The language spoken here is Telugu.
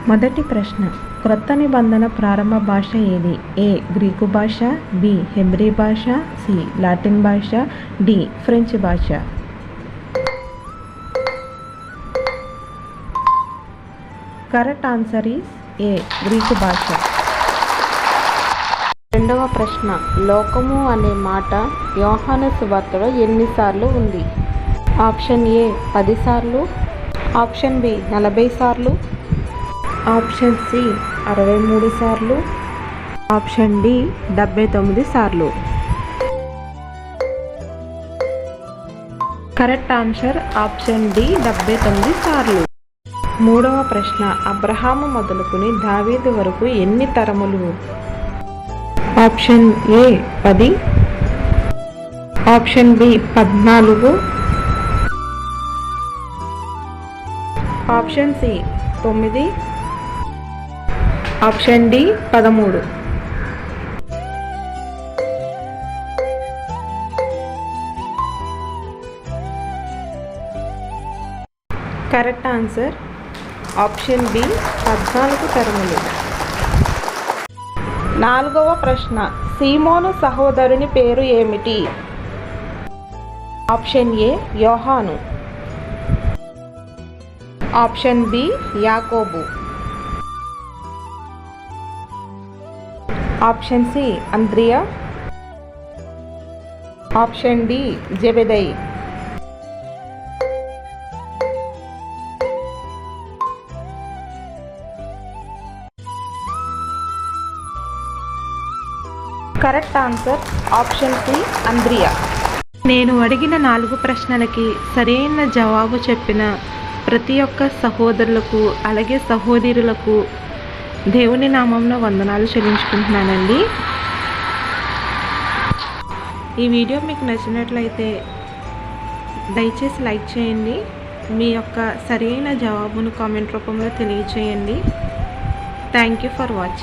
మొదటి ప్రశ్న, క్రొత్త నిబంధన ప్రారంభ భాష ఏది? ఏ. గ్రీకు భాష, బి. హెబ్రీ భాష, సి. లాటిన్ భాష, డి. ఫ్రెంచ్ భాష. Correct answer is a. Greek భాష. రెండవ ప్రశ్న, లోకము అనే మాట యోహాను సువార్తలో ఎన్నిసార్లు ఉంది? ఆప్షన్ ఏ 10 సార్లు, ఆప్షన్ బి 40 సార్లు, ఆప్షన్ సి 63 సార్లు, ఆప్షన్ డి 79 సార్లు. కరెక్ట్ ఆన్సర్ ఆప్షన్ డి 79 సార్లు. మూడవ ప్రశ్న, అబ్రహాము మొదలుకుని దావీదు వరకు ఎన్ని తరములు? Option A 10, option B 14, option C 9, option D 13. Correct answer option B 14 తరములు. నాలుగవ ప్రశ్న, సీమోను సహోదరుని పేరు ఏమిటి? ఆప్షన్ ఏ యోహాను, ఆప్షన్ బి యాకోబు, ఆప్షన్ సి అంద్రియా, ఆప్షన్ డి జెబెదయి. కరెక్ట్ ఆన్సర్ ఆప్షన్ సి అంద్రియా. నేను అడిగిన 4 ప్రశ్నలకి సరైన జవాబు చెప్పిన ప్రతి ఒక్క సహోదరులకు అలాగే సహోదరులకు దేవుని నామంలో వందనాలు చెల్లించుకుంటున్నానండి. ఈ వీడియో మీకు నచ్చినట్లయితే దయచేసి లైక్ చేయండి. మీ యొక్క సరైన జవాబును కామెంట్ రూపంలో తెలియచేయండి. Thank you for watching.